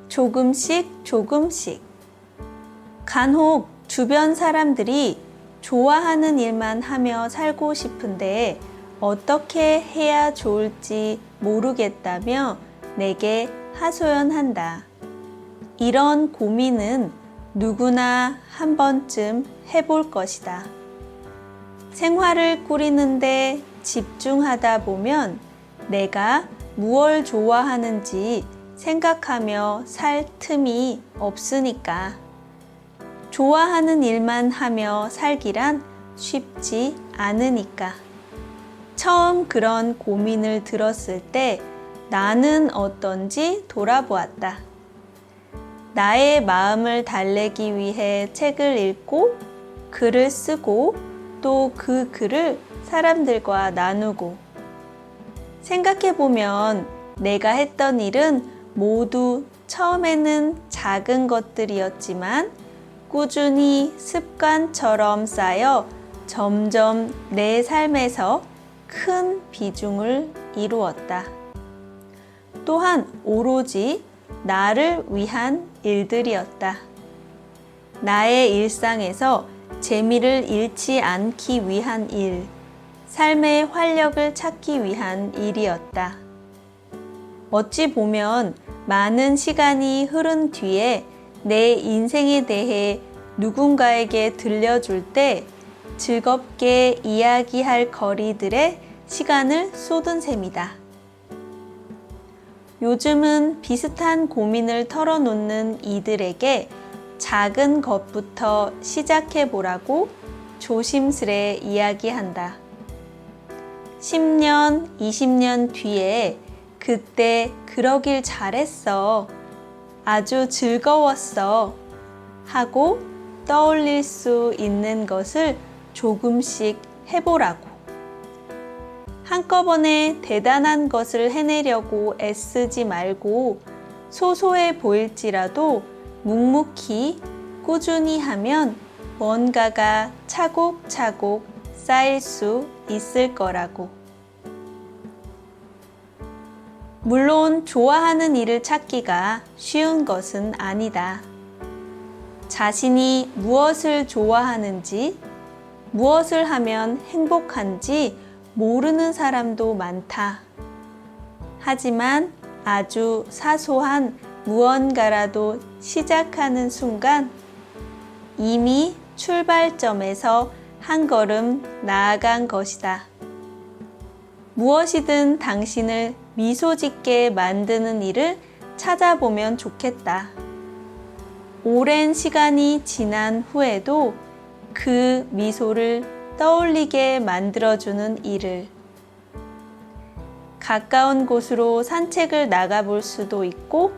조금씩 조금씩. 간혹 주변 사람들이 좋아하는 일만 하며 살고 싶은데 어떻게 해야 좋을지 모르겠다며 내게 하소연한다. 이런 고민은 누구나 한 번쯤 해볼 것이다. 생활을 꾸리는데 집중하다 보면 내가 무엇을 좋아하는지 생각하며 살 틈이 없으니까. 좋아하는 일만 하며 살기란 쉽지 않으니까. 처음 그런 고민을 들었을 때 나는 어떤지 돌아보았다. 나의 마음을 달래기 위해 책을 읽고 글을 쓰고 또 그 글을 사람들과 나누고. 생각해보면 내가 했던 일은 모두 처음에는 작은 것들이었지만 꾸준히 습관처럼 쌓여 점점 내 삶에서 큰 비중을 이루었다. 또한 오로지 나를 위한 일들이었다. 나의 일상에서 재미를 잃지 않기 위한 일, 삶의 활력을 찾기 위한 일이었다. 어찌 보면 많은 시간이 흐른 뒤에 내 인생에 대해 누군가에게 들려줄 때 즐겁게 이야기할 거리들에 시간을 쏟은 셈이다. 요즘은 비슷한 고민을 털어놓는 이들에게 작은 것부터 시작해보라고 조심스레 이야기한다. 10년, 20년 뒤에 그때 그러길 잘했어. 아주 즐거웠어. 하고 떠올릴 수 있는 것을 조금씩 해보라고. 한꺼번에 대단한 것을 해내려고 애쓰지 말고 소소해 보일지라도 묵묵히 꾸준히 하면 뭔가가 차곡차곡 쌓일 수 있을 거라고. 물론 좋아하는 일을 찾기가 쉬운 것은 아니다. 자신이 무엇을 좋아하는지, 무엇을 하면 행복한지 모르는 사람도 많다. 하지만 아주 사소한 무언가라도 시작하는 순간 이미 출발점에서 한 걸음 나아간 것이다. 무엇이든 당신을 미소 짓게 만드는 일을 찾아보면 좋겠다. 오랜 시간이 지난 후에도 그 미소를 떠올리게 만들어주는 일을. 가까운 곳으로 산책을 나가볼 수도 있고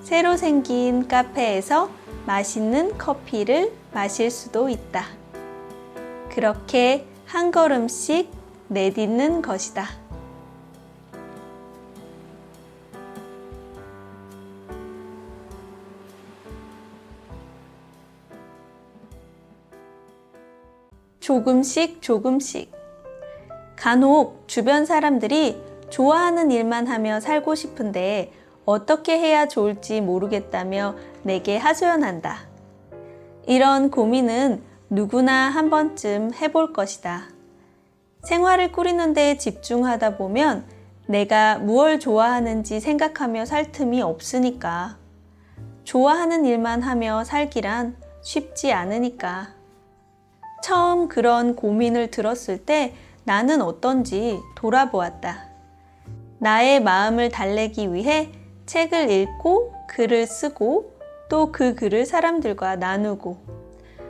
새로 생긴 카페에서 맛있는 커피를 마실 수도 있다. 그렇게 한 걸음씩 내딛는 것이다. 조금씩 조금씩. 간혹 주변 사람들이 좋아하는 일만 하며 살고 싶은데 어떻게 해야 좋을지 모르겠다며 내게 하소연한다. 이런 고민은 누구나 한 번쯤 해볼 것이다. 생활을 꾸리는데 집중하다 보면 내가 무엇을 좋아하는지 생각하며 살 틈이 없으니까. 좋아하는 일만 하며 살기란 쉽지 않으니까. 처음 그런 고민을 들었을 때 나는 어떤지 돌아보았다. 나의 마음을 달래기 위해 책을 읽고 글을 쓰고 또 그 글을 사람들과 나누고.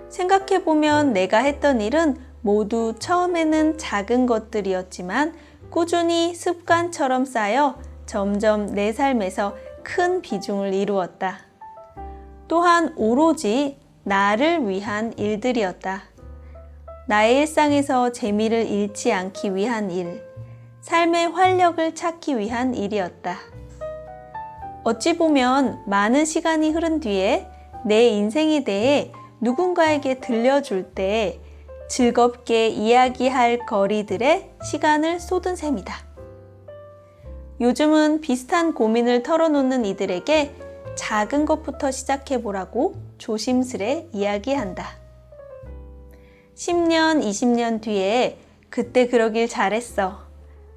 생각해보면 내가 했던 일은 모두 처음에는 작은 것들이었지만 꾸준히 습관처럼 쌓여 점점 내 삶에서 큰 비중을 이루었다. 또한 오로지 나를 위한 일들이었다. 나의 일상에서 재미를 잃지 않기 위한 일, 삶의 활력을 찾기 위한 일이었다. 어찌 보면 많은 시간이 흐른 뒤에 내 인생에 대해 누군가에게 들려줄 때 즐겁게 이야기할 거리들에 시간을 쏟은 셈이다. 요즘은 비슷한 고민을 털어놓는 이들에게 작은 것부터 시작해 보라고 조심스레 이야기한다. 10년, 20년 뒤에 그때 그러길 잘했어.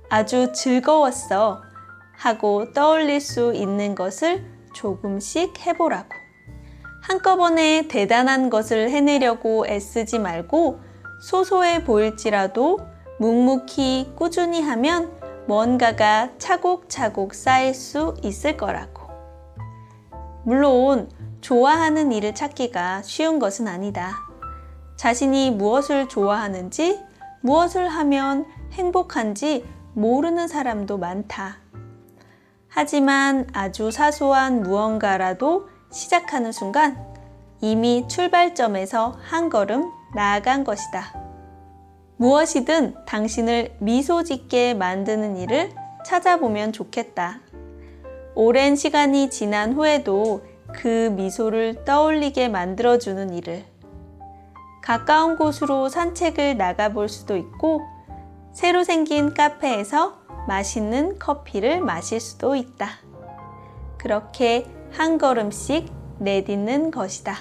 아주 즐거웠어. 하고 떠올릴 수 있는 것을 조금씩 해보라고. 한꺼번에 대단한 것을 해내려고 애쓰지 말고 소소해 보일지라도 묵묵히 꾸준히 하면 뭔가가 차곡차곡 쌓일 수 있을 거라고. 물론 좋아하는 일을 찾기가 쉬운 것은 아니다. 자신이 무엇을 좋아하는지, 무엇을 하면 행복한지 모르는 사람도 많다. 하지만 아주 사소한 무언가라도 시작하는 순간 이미 출발점에서 한 걸음 나아간 것이다. 무엇이든 당신을 미소 짓게 만드는 일을 찾아보면 좋겠다. 오랜 시간이 지난 후에도 그 미소를 떠올리게 만들어주는 일을. 가까운 곳으로 산책을 나가볼 수도 있고, 새로 생긴 카페에서 맛있는 커피를 마실 수도 있다. 그렇게 한 걸음씩 내딛는 것이다.